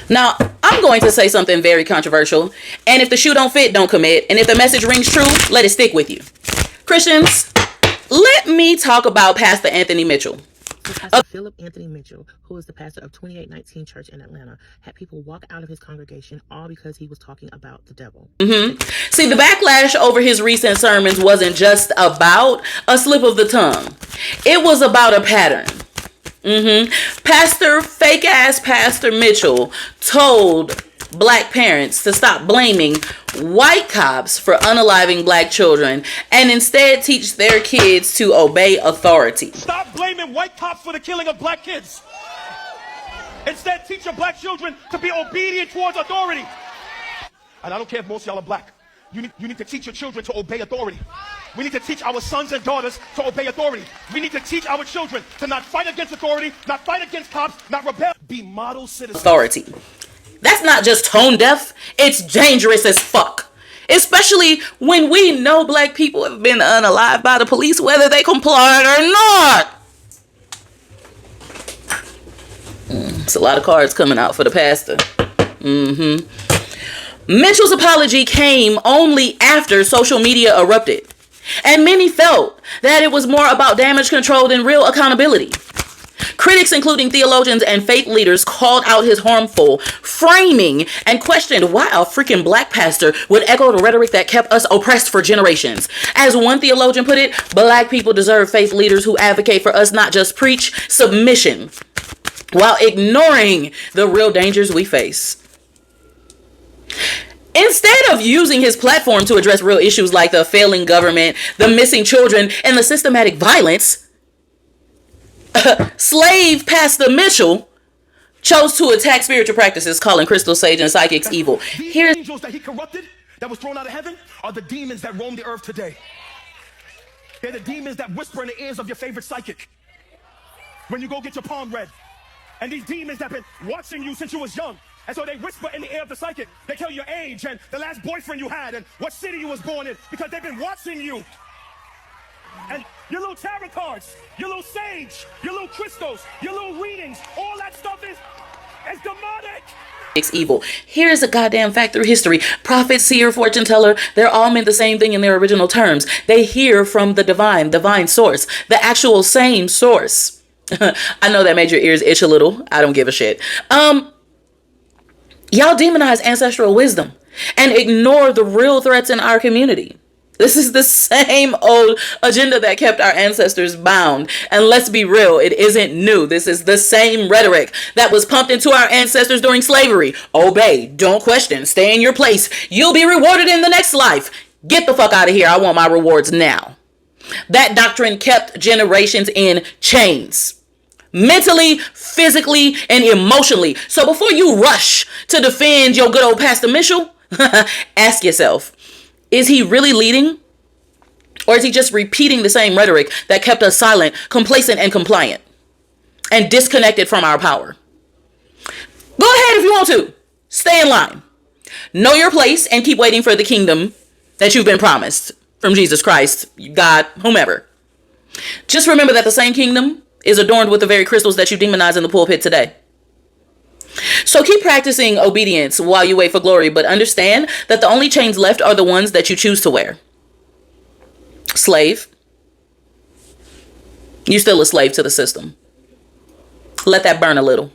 Now, I'm going to say something very controversial. And if the shoe don't fit, don't commit. And if the message rings true, let it stick with you. Christians, let me talk about Pastor Anthony Mitchell. Pastor Philip Anthony Mitchell, who is the pastor of 2819 Church in Atlanta, had people walk out of his congregation all because he was talking about the devil. See, the backlash over his recent sermons wasn't just about a slip of the tongue. It was about a pattern. Fake ass Pastor Mitchell told black parents to stop blaming white cops for unaliving black children and instead teach their kids to obey authority. Stop blaming white cops for the killing of black kids. Instead, teach your black children to be obedient towards authority. And I don't care if most of y'all are black. You need to teach your children to obey authority. We need to teach our sons and daughters to obey authority. We need to teach our children to not fight against authority, not fight against cops, not rebel. Be model citizens. Authority. That's not just tone deaf. It's dangerous as fuck. Especially when we know black people have been unalived by the police, whether they complied or not. It's a lot of cards coming out for the pastor. Mitchell's apology came only after social media erupted. And many felt that it was more about damage control than real accountability. Critics, including theologians and faith leaders, called out his harmful framing and questioned why a freaking black pastor would echo the rhetoric that kept us oppressed for generations. As one theologian put it, black people deserve faith leaders who advocate for us not just preach submission, while ignoring the real dangers we face. Instead of using his platform to address real issues like the failing government, the missing children, and the systematic violence, slave Pastor Mitchell chose to attack spiritual practices, calling crystal sage and psychics evil. These angels that he corrupted, that was thrown out of heaven, are the demons that roam the earth today. They're the demons that whisper in the ears of your favorite psychic when you go get your palm read. And these demons have been watching you since you was young. And so they whisper in the ear of the psychic. They tell you your age and the last boyfriend you had and what city you was born in, because they've been watching you. And your little tarot cards, your little sage, your little crystals, your little readings, all that stuff is demonic. It's evil. Here's a goddamn fact through history. Prophet, seer, fortune teller, they're all meant the same thing in their original terms. They hear from the divine source, the actual same source. I know that made your ears itch a little. I don't give a shit. Y'all demonize ancestral wisdom and ignore the real threats in our community. This is the same old agenda that kept our ancestors bound. And let's be real, it isn't new. This is the same rhetoric that was pumped into our ancestors during slavery. Obey, don't question, stay in your place. You'll be rewarded in the next life. Get the fuck out of here. I want my rewards now. That doctrine kept generations in chains. Mentally, physically, and emotionally. So before you rush to defend your good old Pastor Mitchell, ask yourself, is he really leading? Or is he just repeating the same rhetoric that kept us silent, complacent, and compliant, and disconnected from our power? Go ahead if you want to. Stay in line. Know your place and keep waiting for the kingdom that you've been promised from Jesus Christ, God, whomever. Just remember that the same kingdom is adorned with the very crystals that you demonize in the pulpit today. So keep practicing obedience while you wait for glory, but understand that the only chains left are the ones that you choose to wear. Slave, you're still a slave to the system. Let that burn a little.